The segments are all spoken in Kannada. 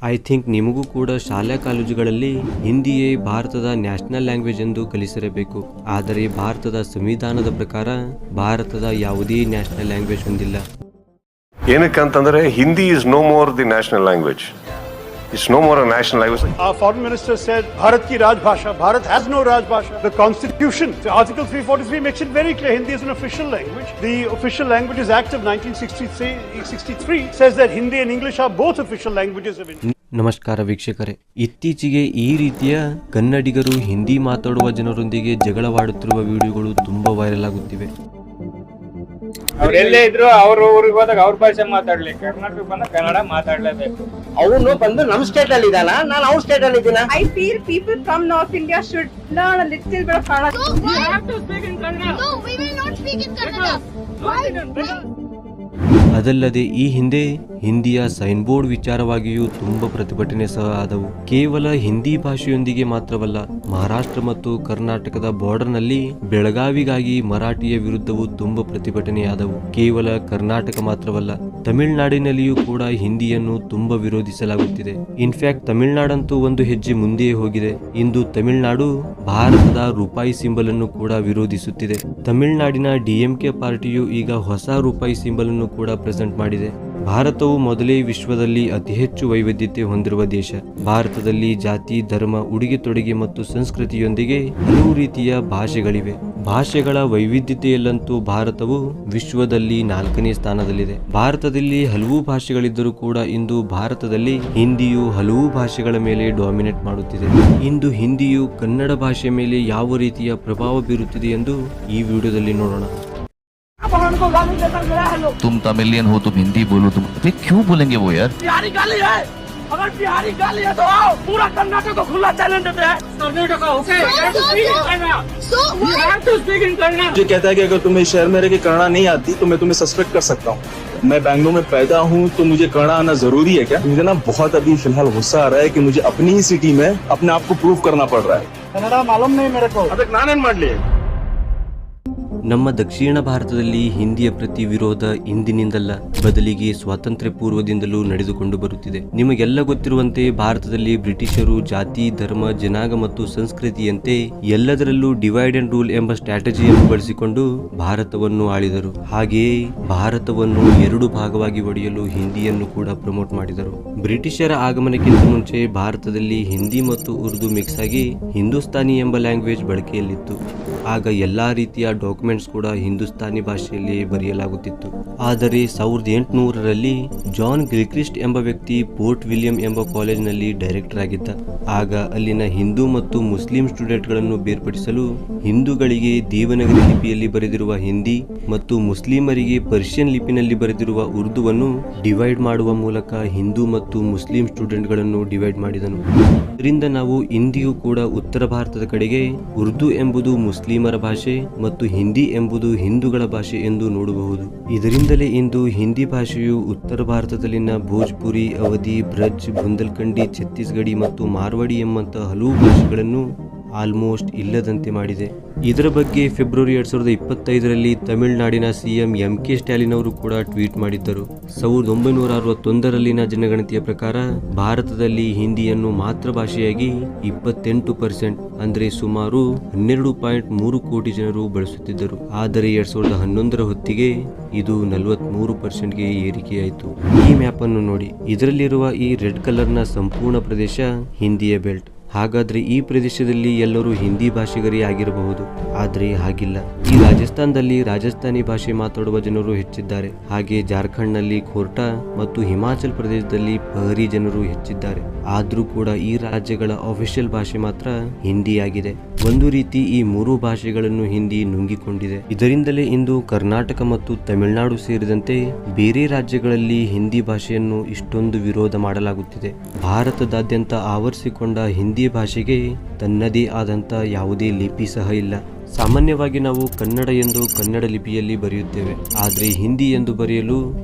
ಐ ಥಿಂಕ್ ನಿಮಗೂ ಕೂಡ ಶಾಲಾ ಕಾಲೇಜುಗಳಲ್ಲಿ ಹಿಂದಿಯೇ ಭಾರತದ ನ್ಯಾಷನಲ್ ಲ್ಯಾಂಗ್ವೇಜ್ ಎಂದು ಕಲಿಸಿರಬೇಕು. ಆದರೆ ಭಾರತದ ಸಂವಿಧಾನದ ಪ್ರಕಾರ ಭಾರತದ ಯಾವುದೇ ನ್ಯಾಷನಲ್ ಲ್ಯಾಂಗ್ವೇಜ್ ಹೊಂದಿಲ್ಲ. ಏನಕ್ಕಂತಂದ್ರೆ Hindi is no more the national language. It's no more a national language. Our foreign minister said, Bharat ki Rajbhasha. Bharat has no Rajbhasha. The constitution, Article 343 makes it very clear Hindi is an official language. The Official Languages Act of 1963 says that Hindi and English are both official languages of India. ನಮಸ್ಕಾರ ವೀಕ್ಷಕರೇ, ಇತ್ತೀಚೆಗೆ ಈ ರೀತಿಯ ಕನ್ನಡಿಗರು ಹಿಂದಿ ಮಾತಾಡುವ ಜನರೊಂದಿಗೆ ಜಗಳವಾಡುತ್ತಿರುವ ವಿಡಿಯೋಗಳು ತುಂಬಾ ವೈರಲ್ ಆಗುತ್ತಿವೆ. ಅವ್ರೆಲ್ಲೇ ಇದ್ರು ಅವ್ರ ಊರಿಗೆ ಹೋದಾಗ ಅವ್ರ ಭಾಷೆ ಮಾತಾಡ್ಲಿ, ಕರ್ನಾಟಕ ಬಂದ ಕನ್ನಡ ಮಾತಾಡ್ಲೇಬೇಕು. ಅವನು ಬಂದು ನಮ್ ಸ್ಟೇಟ್ ಅಲ್ಲಿ ಇದ್ದಾನ, ನಾನು ಅವ್ರ ಸ್ಟೇಟ್ ಅಲ್ಲಿ ಇದ್ದೀನ. I feel people from North India should learn a little bit of Kannada. We have to speak in Kannada. No, we will not speak in Kannada. Why? ಅದಲ್ಲದೆ ಈ ಹಿಂದೆ ಹಿಂದಿಯ ಸೈನ್ ಬೋರ್ಡ್ ವಿಚಾರವಾಗಿಯೂ ತುಂಬಾ ಪ್ರತಿಭಟನೆ ಸಹ ಆದವು. ಕೇವಲ ಹಿಂದಿ ಭಾಷೆಯೊಂದಿಗೆ ಮಾತ್ರವಲ್ಲ, ಮಹಾರಾಷ್ಟ್ರ ಮತ್ತು ಕರ್ನಾಟಕದ ಬಾರ್ಡರ್ ನಲ್ಲಿ ಬೆಳಗಾವಿಗಾಗಿ ಮರಾಠಿಯ ವಿರುದ್ಧವೂ ತುಂಬಾ ಪ್ರತಿಭಟನೆಯಾದವು. ಕೇವಲ ಕರ್ನಾಟಕ ಮಾತ್ರವಲ್ಲ, ತಮಿಳುನಾಡಿನಲ್ಲಿಯೂ ಕೂಡ ಹಿಂದಿಯನ್ನು ತುಂಬಾ ವಿರೋಧಿಸಲಾಗುತ್ತಿದೆ. ಇನ್ಫ್ಯಾಕ್ಟ್ ತಮಿಳುನಾಡಂತೂ ಒಂದು ಹೆಜ್ಜೆ ಮುಂದೆಯೇ ಹೋಗಿದೆ. ಇಂದು ತಮಿಳುನಾಡು ಭಾರತದ ರೂಪಾಯಿ ಸಿಂಬಲ್ ಅನ್ನು ಕೂಡ ವಿರೋಧಿಸುತ್ತಿದೆ. ತಮಿಳುನಾಡಿನ ಡಿಎಂಕೆ ಪಾರ್ಟಿಯು ಈಗ ಹೊಸ ರೂಪಾಯಿ ಸಿಂಬಲ್ ಅನ್ನು ಕೂಡ ಪ್ರೆಸೆಂಟ್ ಮಾಡಿದೆ. ಭಾರತವು ಮೊದಲೇ ವಿಶ್ವದಲ್ಲಿ ಅತಿ ಹೆಚ್ಚು ವೈವಿಧ್ಯತೆ ಹೊಂದಿರುವ ದೇಶ. ಭಾರತದಲ್ಲಿ ಜಾತಿ, ಧರ್ಮ, ಉಡುಗೆ ತೊಡುಗೆ ಮತ್ತು ಸಂಸ್ಕೃತಿಯೊಂದಿಗೆ ಹಲವು ರೀತಿಯ ಭಾಷೆಗಳಿವೆ. ಭಾಷೆಗಳ ವೈವಿಧ್ಯತೆಯಲ್ಲಂತೂ ಭಾರತವು ವಿಶ್ವದಲ್ಲಿ 4ನೇ ಸ್ಥಾನದಲ್ಲಿದೆ. ಭಾರತದಲ್ಲಿ ಹಲವು ಭಾಷೆಗಳಿದ್ದರೂ ಕೂಡ ಇಂದು ಭಾರತದಲ್ಲಿ ಹಿಂದಿಯು ಹಲವು ಭಾಷೆಗಳ ಮೇಲೆ ಡಾಮಿನೇಟ್ ಮಾಡುತ್ತಿದೆ. ಇಂದು ಹಿಂದಿಯು ಕನ್ನಡ ಭಾಷೆ ಮೇಲೆ ಯಾವ ರೀತಿಯ ಪ್ರಭಾವ ಬೀರುತ್ತಿದೆ ಎಂದು ಈ ವಿಡಿಯೋದಲ್ಲಿ ನೋಡೋಣ. तुम तमिलियन हो, तुम हिंदी बोलो, तुम अरे क्यों बोलेंगे वो यार? बिहारी गाली है, अगर बिहारी गाली है तो आओ, पूरा कर्नाटक को खुला चैलेंज देते हैं. Karnataka okay, we have to speak in Kannada. मुझे कहता है कि अगर तुम्हें शहर में रह के कन्नड़ा नहीं आती तो मैं तुम्हें सस्पेक्ट कर सकता हूँ. मैं बैंगलोर में पैदा हूँ तो मुझे कन्नड़ा आना जरूरी है क्या? मुझे ना बहुत अभी फिलहाल गुस्सा आ रहा है कि मुझे अपनी ही सिटी में अपने आप को प्रूव करना पड़ रहा है. कन्नड़ा मालूम नहीं मेरे को. अब नानेन मार लिए. ನಮ್ಮ ದಕ್ಷಿಣ ಭಾರತದಲ್ಲಿ ಹಿಂದಿಯ ಪ್ರತಿ ವಿರೋಧ ಇಂದಿನಿಂದಲ್ಲ, ಬದಲಿಗೆ ಸ್ವಾತಂತ್ರ್ಯ ಪೂರ್ವದಿಂದಲೂ ನಡೆದುಕೊಂಡು ಬರುತ್ತಿದೆ. ನಿಮಗೆಲ್ಲ ಗೊತ್ತಿರುವಂತೆ ಭಾರತದಲ್ಲಿ ಬ್ರಿಟಿಷರು ಜಾತಿ, ಧರ್ಮ, ಜನಾಂಗ ಮತ್ತು ಸಂಸ್ಕೃತಿಯಂತೆ ಎಲ್ಲದರಲ್ಲೂ ಡಿವೈಡ್ ಅಂಡ್ ರೂಲ್ ಎಂಬ ಸ್ಟ್ರಾಟಜಿಯನ್ನು ಬಳಸಿಕೊಂಡು ಭಾರತವನ್ನು ಆಳಿದರು. ಹಾಗೆಯೇ ಭಾರತವನ್ನು 2 ಭಾಗವಾಗಿ ಒಡೆಯಲು ಹಿಂದಿಯನ್ನು ಕೂಡ ಪ್ರಮೋಟ್ ಮಾಡಿದರು. ಬ್ರಿಟಿಷರ ಆಗಮನಕ್ಕಿಂತ ಮುಂಚೆ ಭಾರತದಲ್ಲಿ ಹಿಂದಿ ಮತ್ತು ಉರ್ದು ಮಿಕ್ಸ್ ಆಗಿ ಹಿಂದೂಸ್ತಾನಿ ಎಂಬ ಲ್ಯಾಂಗ್ವೇಜ್ ಬಳಕೆಯಲ್ಲಿತ್ತು. ಆಗ ಎಲ್ಲಾ ರೀತಿಯ ಡಾಕ್ಯುಮೆಂಟ್ಸ್ ಕೂಡ ಹಿಂದೂಸ್ತಾನಿ ಭಾಷೆಯಲ್ಲಿ ಬರೆಯಲಾಗುತ್ತಿತ್ತು. ಆದರೆ 1800ರಲ್ಲಿ ಜಾನ್ ಗಿಲ್ಕ್ರಿಸ್ಟ್ ಎಂಬ ವ್ಯಕ್ತಿ ಪೋರ್ಟ್ ವಿಲಿಯಂ ಎಂಬ ಕಾಲೇಜಿನಲ್ಲಿ ಡೈರೆಕ್ಟರ್ ಆಗಿದ್ದ. ಆಗ ಅಲ್ಲಿನ ಹಿಂದೂ ಮತ್ತು ಮುಸ್ಲಿಂ ಸ್ಟೂಡೆಂಟ್ಗಳನ್ನು ಬೇರ್ಪಡಿಸಲು ಹಿಂದೂಗಳಿಗೆ ದೇವನಾಗರಿ ಲಿಪಿಯಲ್ಲಿ ಬರೆದಿರುವ ಹಿಂದಿ ಮತ್ತು ಮುಸ್ಲಿಮರಿಗೆ ಪರ್ಷಿಯನ್ ಲಿಪಿನಲ್ಲಿ ಬರೆದಿರುವ ಉರ್ದುವನ್ನು ಡಿವೈಡ್ ಮಾಡುವ ಮೂಲಕ ಹಿಂದೂ ಮತ್ತು ಮುಸ್ಲಿಂ ಸ್ಟೂಡೆಂಟ್ಗಳನ್ನು ಡಿವೈಡ್ ಮಾಡಿದನು. ಇದರಿಂದ ನಾವು ಇಂದಿಯೂ ಕೂಡ ಉತ್ತರ ಭಾರತದ ಕಡೆಗೆ ಉರ್ದು ಎಂಬುದು ಮುಸ್ಲಿಮರ ಭಾಷೆ ಮತ್ತು ಹಿಂದಿ ಎಂಬುದು ಹಿಂದೂಗಳ ಭಾಷೆ ಎಂದು ನೋಡಬಹುದು. ಇದರಿಂದಲೇ ಇಂದು ಹಿಂದಿ ಭಾಷೆಯು ಉತ್ತರ ಭಾರತದಲ್ಲಿನ ಭೋಜ್ಪುರಿ, ಅವಧಿ, ಬ್ರಜ್, ಬುಂದೇಲ್ಖಂಡಿ, ಛತ್ತೀಸ್ಗಢಿ ಮತ್ತು ಮಾರ್ವಾಡಿ ಎಂಬಂತಹ ಹಲವು ಭಾಷೆಗಳನ್ನು ಆಲ್ಮೋಸ್ಟ್ ಇಲ್ಲದಂತೆ ಮಾಡಿದೆ. ಇದರ ಬಗ್ಗೆ ಫೆಬ್ರವರಿ 2025ರಲ್ಲಿ ತಮಿಳುನಾಡಿನ ಸಿಎಂ MK ಸ್ಟಾಲಿನ್ ಅವರು ಕೂಡ ಟ್ವೀಟ್ ಮಾಡಿದ್ದರು. 1961ರಲ್ಲಿನ ಜನಗಣತಿಯ ಪ್ರಕಾರ ಭಾರತದಲ್ಲಿ ಹಿಂದಿಯನ್ನು ಮಾತೃಭಾಷೆಯಾಗಿ 28%, ಅಂದ್ರೆ ಸುಮಾರು 12.3 ಕೋಟಿ ಜನರು ಬಳಸುತ್ತಿದ್ದರು. ಆದರೆ 2011ರ ಹೊತ್ತಿಗೆ ಇದು 43%ಗೆ ಏರಿಕೆಯಾಯಿತು. ಈ ಮ್ಯಾಪ್ ಅನ್ನು ನೋಡಿ, ಇದರಲ್ಲಿರುವ ಈ ರೆಡ್ ಕಲರ್ನ ಸಂಪೂರ್ಣ ಪ್ರದೇಶ ಹಿಂದಿಯ ಬೆಲ್ಟ್. ಹಾಗಾದ್ರೆ ಈ ಪ್ರದೇಶದಲ್ಲಿ ಎಲ್ಲರೂ ಹಿಂದಿ ಭಾಷಿಗರೇ ಆಗಿರಬಹುದು, ಆದರೆ ಹಾಗಿಲ್ಲ. ಈ ರಾಜಸ್ಥಾನದಲ್ಲಿ ರಾಜಸ್ಥಾನಿ ಭಾಷೆ ಮಾತಾಡುವ ಜನರು ಹೆಚ್ಚಿದ್ದಾರೆ. ಹಾಗೆ ಜಾರ್ಖಂಡ್ ನಲ್ಲಿ ಖೋರ್ಟಾ ಮತ್ತು ಹಿಮಾಚಲ್ ಪ್ರದೇಶದಲ್ಲಿ ಪಹರಿ ಜನರು ಹೆಚ್ಚಿದ್ದಾರೆ. ಆದ್ರೂ ಕೂಡ ಈ ರಾಜ್ಯಗಳ ಅಫಿಷಿಯಲ್ ಭಾಷೆ ಮಾತ್ರ ಹಿಂದಿ ಆಗಿದೆ. ಒಂದು ರೀತಿ ಈ 3 ಭಾಷೆಗಳನ್ನು ಹಿಂದಿ ನುಂಗಿಕೊಂಡಿದೆ. ಇದರಿಂದಲೇ ಇಂದು ಕರ್ನಾಟಕ ಮತ್ತು ತಮಿಳುನಾಡು ಸೇರಿದಂತೆ ಬೇರೆ ರಾಜ್ಯಗಳಲ್ಲಿ ಹಿಂದಿ ಭಾಷೆಯನ್ನು ಇಷ್ಟೊಂದು ವಿರೋಧ ಮಾಡಲಾಗುತ್ತಿದೆ. ಭಾರತದಾದ್ಯಂತ ಆವರಿಸಿಕೊಂಡ ಹಿಂದಿ ಭಾಷೆಗೆ ತನ್ನದೇ ಆದಂತ ಯಾವುದೇ ಲಿಪಿ ಸಹ ಇಲ್ಲ. ಸಾಮಾನ್ಯವಾಗಿ ನಾವು ಕನ್ನಡ ಎಂದು ಕನ್ನಡ ಲಿಪಿಯಲ್ಲಿ ಬರೆಯುತ್ತೇವೆ, ಆದರೆ ಹಿಂದಿ ಎಂದು ಬರೆಯಲು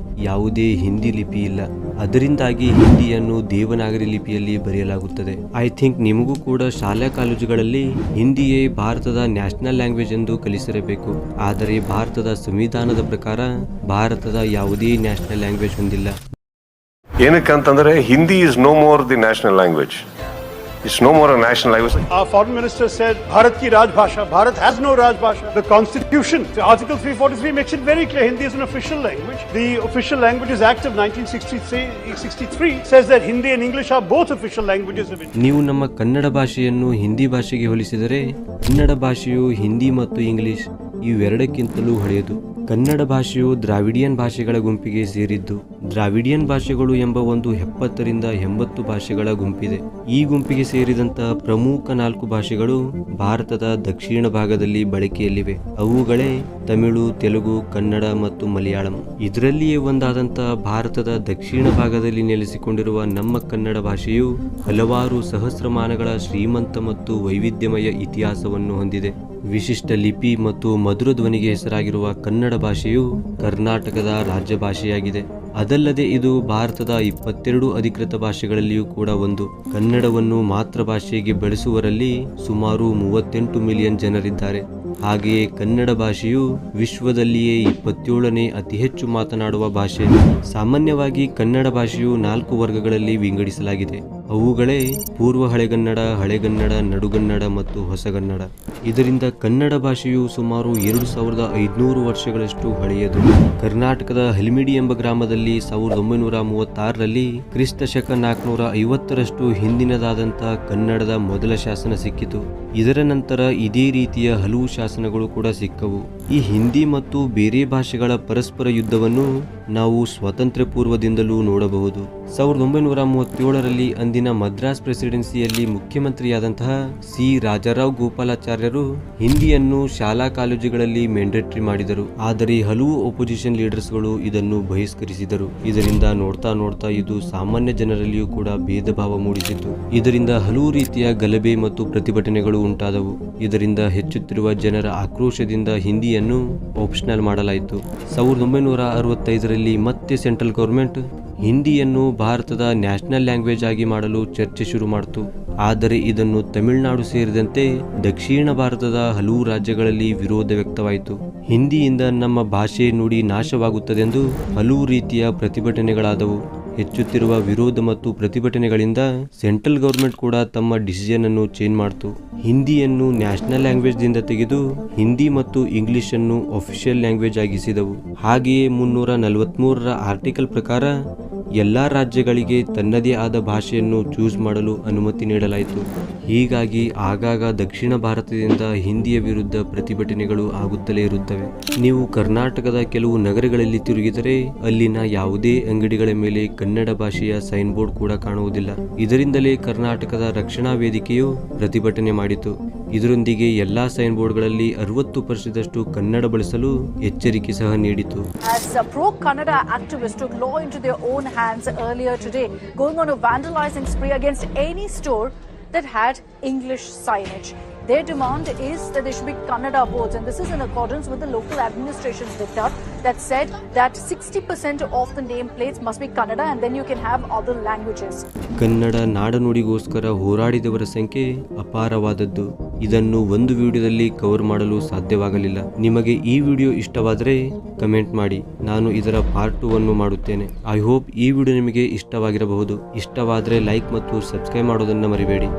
ಯಾವುದೇ ಹಿಂದಿ ಲಿಪಿ ಇಲ್ಲ. ಅದರಿಂದಾಗಿ ಹಿಂದಿಯನ್ನು ದೇವನಾಗರಿ ಲಿಪಿಯಲ್ಲಿ ಬರೆಯಲಾಗುತ್ತದೆ. ಐ ಥಿಂಕ್ ನಿಮಗೂ ಕೂಡ ಶಾಲಾ ಕಾಲೇಜುಗಳಲ್ಲಿ ಹಿಂದಿಯೇ ಭಾರತದ ನ್ಯಾಷನಲ್ ಲ್ಯಾಂಗ್ವೇಜ್ ಎಂದು ಕಲಿಸಿರಬೇಕು. ಆದರೆ ಭಾರತದ ಸಂವಿಧಾನದ ಪ್ರಕಾರ ಭಾರತದ ಯಾವುದೇ ನ್ಯಾಷನಲ್ ಲ್ಯಾಂಗ್ವೇಜ್ ಹೊಂದಿಲ್ಲ. ಏನಕ್ಕಂತಂದ್ರೆ Hindi is no more the national language. It's no more a national language. Our foreign minister said, Bharat ki Rajbhasha. Bharat has no Rajbhasha. The constitution, Article 343 makes it very clear Hindi is an official language. The Official Languages Act of 1963 says that Hindi and English are both official languages of India. ನೀವು ನಮ್ಮ ಕನ್ನಡ ಭಾಷೆಯನ್ನು ಹಿಂದಿ ಭಾಷೆಗೆ ಹೋಲಿಸಿದರೆ ಕನ್ನಡ ಭಾಷೆಯು ಹಿಂದಿ ಮತ್ತು ಇಂಗ್ಲಿಷ್ ಇವೆರಡಕ್ಕಿಂತಲೂ ಹಳೆಯದು. ಕನ್ನಡ ಭಾಷೆಯು ದ್ರಾವಿಡಿಯನ್ ಭಾಷೆಗಳ ಗುಂಪಿಗೆ ಸೇರಿದ್ದು. ದ್ರಾವಿಡಿಯನ್ ಭಾಷೆಗಳು ಎಂಬ ಒಂದು 70ರಿಂದ 80 ಭಾಷೆಗಳ ಗುಂಪಿದೆ. ಈ ಗುಂಪಿಗೆ ಸೇರಿದಂತ ಪ್ರಮುಖ 4 ಭಾಷೆಗಳು ಭಾರತದ ದಕ್ಷಿಣ ಭಾಗದಲ್ಲಿ ಬಳಕೆಯಲ್ಲಿವೆ. ಅವುಗಳೇ ತಮಿಳು, ತೆಲುಗು, ಕನ್ನಡ ಮತ್ತು ಮಲಯಾಳಂ. ಇದರಲ್ಲಿಯೇ ಒಂದಾದಂತ ಭಾರತದ ದಕ್ಷಿಣ ಭಾಗದಲ್ಲಿ ನೆಲೆಸಿಕೊಂಡಿರುವ ನಮ್ಮ ಕನ್ನಡ ಭಾಷೆಯು ಹಲವಾರು ಸಹಸ್ರಮಾನಗಳ ಶ್ರೀಮಂತ ಮತ್ತು ವೈವಿಧ್ಯಮಯ ಇತಿಹಾಸವನ್ನು ಹೊಂದಿದೆ. ವಿಶಿಷ್ಟ ಲಿಪಿ ಮತ್ತು ಮಧುರ ಧ್ವನಿಗೆ ಹೆಸರಾಗಿರುವ ಕನ್ನಡ ಭಾಷೆಯು ಕರ್ನಾಟಕದ ರಾಜ್ಯ ಭಾಷೆಯಾಗಿದೆ. ಅದಲ್ಲದೆ ಇದು ಭಾರತದ 22 ಅಧಿಕೃತ ಭಾಷೆಗಳಲ್ಲಿಯೂ ಕೂಡ ಒಂದು. ಕನ್ನಡವನ್ನು ಮಾತೃಭಾಷೆಗೆ ಬಳಸುವವರಲ್ಲಿ ಸುಮಾರು 38 ಮಿಲಿಯನ್ ಜನರಿದ್ದಾರೆ. ಹಾಗೆಯೇ ಕನ್ನಡ ಭಾಷೆಯು ವಿಶ್ವದಲ್ಲಿಯೇ 27ನೇ ಅತಿ ಹೆಚ್ಚು ಮಾತನಾಡುವ ಭಾಷೆ. ಸಾಮಾನ್ಯವಾಗಿ ಕನ್ನಡ ಭಾಷೆಯು 4 ವರ್ಗಗಳಲ್ಲಿ ವಿಂಗಡಿಸಲಾಗಿದೆ. ಅವುಗಳೇ ಪೂರ್ವ ಹಳೆಗನ್ನಡ, ಹಳೆಗನ್ನಡ, ನಡುಗನ್ನಡ ಮತ್ತು ಹೊಸಗನ್ನಡ. ಇದರಿಂದ ಕನ್ನಡ ಭಾಷೆಯು ಸುಮಾರು 2500 ವರ್ಷಗಳಷ್ಟು ಹಳೆಯದು. ಕರ್ನಾಟಕದ ಹಲಿಮಿಡಿ ಎಂಬ ಗ್ರಾಮದಲ್ಲಿ 1936ರಲ್ಲಿ ಕ್ರಿಸ್ತ ಶಕ 450ರಷ್ಟು ಹಿಂದಿನದಾದಂಥ ಕನ್ನಡದ ಮೊದಲ ಶಾಸನ ಸಿಕ್ಕಿತು. ಇದರ ನಂತರ ಇದೇ ರೀತಿಯ ಹಲವು ಶಾಸನಗಳು ಕೂಡ ಸಿಕ್ಕವು. ಈ ಹಿಂದಿ ಮತ್ತು ಬೇರೆ ಭಾಷೆಗಳ ಪರಸ್ಪರ ಯುದ್ಧವನ್ನು ನಾವು ಸ್ವಾತಂತ್ರ್ಯ ಪೂರ್ವದಿಂದಲೂ ನೋಡಬಹುದು. 1937ರಲ್ಲಿ ಅಂದಿನ ಮದ್ರಾಸ್ ಪ್ರೆಸಿಡೆನ್ಸಿಯಲ್ಲಿ ಮುಖ್ಯಮಂತ್ರಿಯಾದಂತಹ ಸಿ ರಾಜಾರಾವ್ ಗೋಪಾಲಾಚಾರ್ಯರು ಹಿಂದಿಯನ್ನು ಶಾಲಾ ಕಾಲೇಜುಗಳಲ್ಲಿ ಮ್ಯಾಂಡೇಟರಿ ಮಾಡಿದರು. ಆದರೆ ಹಲವು ಒಪೋಸಿಷನ್ ಲೀಡರ್ಸ್ಗಳು ಇದನ್ನು ಬಹಿಷ್ಕರಿಸಿದರು. ಇದರಿಂದ ನೋಡ್ತಾ ನೋಡ್ತಾ ಇದು ಸಾಮಾನ್ಯ ಜನರಲ್ಲಿಯೂ ಕೂಡ ಭೇದ ಭಾವ ಮೂಡಿಸಿತು. ಇದರಿಂದ ಹಲವು ರೀತಿಯ ಗಲಭೆ ಮತ್ತು ಪ್ರತಿಭಟನೆಗಳು ಉಂಟಾದವು. ಇದರಿಂದ ಹೆಚ್ಚುತ್ತಿರುವ ಜನರ ಆಕ್ರೋಶದಿಂದ ಹಿಂದಿಯನ್ನು ಆಪ್ಷನಲ್ ಮಾಡಲಾಯಿತು. 1965ರಲ್ಲಿ ಮತ್ತೆ ಸೆಂಟ್ರಲ್ ಗವರ್ಮೆಂಟ್ ಹಿಂದಿಯನ್ನು ಭಾರತದ ನ್ಯಾಷನಲ್ ಲ್ಯಾಂಗ್ವೇಜ್ ಆಗಿ ಮಾಡಲು ಚರ್ಚೆ ಶುರು ಮಾಡಿತು. ಆದರೆ ಇದನ್ನು ತಮಿಳುನಾಡು ಸೇರಿದಂತೆ ದಕ್ಷಿಣ ಭಾರತದ ಹಲವು ರಾಜ್ಯಗಳಲ್ಲಿ ವಿರೋಧ ವ್ಯಕ್ತವಾಯಿತು. ಹಿಂದಿಯಿಂದ ನಮ್ಮ ಭಾಷೆ ನುಡಿ ನಾಶವಾಗುತ್ತದೆಂದು ಹಲವು ರೀತಿಯ ಪ್ರತಿಭಟನೆಗಳಾದವು. ಹೆಚ್ಚುತ್ತಿರುವ ವಿರೋಧ ಮತ್ತು ಪ್ರತಿಭಟನೆಗಳಿಂದ ಸೆಂಟ್ರಲ್ ಗವರ್ಮೆಂಟ್ ಕೂಡ ತಮ್ಮ ಡಿಸಿಷನ್ ಅನ್ನು ಚೇಂಜ್ ಮಾಡಿತು. ಹಿಂದಿಯನ್ನು ನ್ಯಾಷನಲ್ ಲ್ಯಾಂಗ್ವೇಜ್ ದಿಂದ ತೆಗೆದು ಹಿಂದಿ ಮತ್ತು ಇಂಗ್ಲಿಷ್ ಅನ್ನು ಅಫಿಷಿಯಲ್ ಲ್ಯಾಂಗ್ವೇಜ್ ಆಗಿಸಿದವು. ಹಾಗೆಯೇ 343ರ ಆರ್ಟಿಕಲ್ ಪ್ರಕಾರ ಎಲ್ಲಾ ರಾಜ್ಯಗಳಿಗೆ ತನ್ನದೇ ಆದ ಭಾಷೆಯನ್ನು ಚೂಸ್ ಮಾಡಲು ಅನುಮತಿ ನೀಡಲಾಯಿತು. ಹೀಗಾಗಿ ಆಗಾಗ ದಕ್ಷಿಣ ಭಾರತದಿಂದ ಹಿಂದಿಯ ವಿರುದ್ಧ ಪ್ರತಿಭಟನೆಗಳು ಆಗುತ್ತಲೇ ಇರುತ್ತವೆ. ನೀವು ಕರ್ನಾಟಕದ ಕೆಲವು ನಗರಗಳಲ್ಲಿ ತಿರುಗಿದರೆ ಅಲ್ಲಿನ ಯಾವುದೇ ಅಂಗಡಿಗಳ ಮೇಲೆ ಕನ್ನಡ ಭಾಷೆಯ ಸೈನ್ ಬೋರ್ಡ್ ಕೂಡ ಕಾಣುವುದಿಲ್ಲ. ಇದರಿಂದಲೇ ಕರ್ನಾಟಕದ ರಕ್ಷಣಾ ವೇದಿಕೆಯು ಪ್ರತಿಭಟನೆ ಮಾಡಿತು. ಇದರೊಂದಿಗೆ ಎಲ್ಲಾ ಸೈನ್ ಬೋರ್ಡ್ಗಳಲ್ಲಿ 60% ಕನ್ನಡ ಬಳಸಲು ಎಚ್ಚರಿಕೆ ಸಹ ನೀಡಿತು. As pro-Kannada activists took law into their own hands earlier today, going on a vandalizing spree against any store that had English signage. Their demand is that there should be Kannada boards, and this is in accordance with the local administration's diktat that said that 60% of the nameplates must be Kannada and then you can have other languages. Kannada ನಾಡನುಡಿಗೋಸ್ಕರ ಹೋರಾಡಿದವರ ಸಂಖ್ಯೆ ಅಪಾರವಾದದ್ದು. ಇದನ್ನು ಒಂದು ವಿಡಿಯೋದಲ್ಲಿ ಕವರ್ ಮಾಡಲು ಸಾಧ್ಯವಾಗಲಿಲ್ಲ. ನಿಮಗೆ ಈ ವಿಡಿಯೋ ಇಷ್ಟವಾದರೆ ಕಮೆಂಟ್ ಮಾಡಿ, ನಾನು ಇದರ ಪಾರ್ಟ್ 2 ಮಾಡುತ್ತೇನೆ. ಐ ಹೋಪ್ ಈ ವಿಡಿಯೋ ನಿಮಗೆ ಇಷ್ಟವಾಗಿರಬಹುದು. ಇಷ್ಟವಾದರೆ ಲೈಕ್ ಮತ್ತು ಸಬ್ಸ್ಕ್ರೈಬ್ ಮಾಡೋದನ್ನು ಮರಿಬೇಡಿ.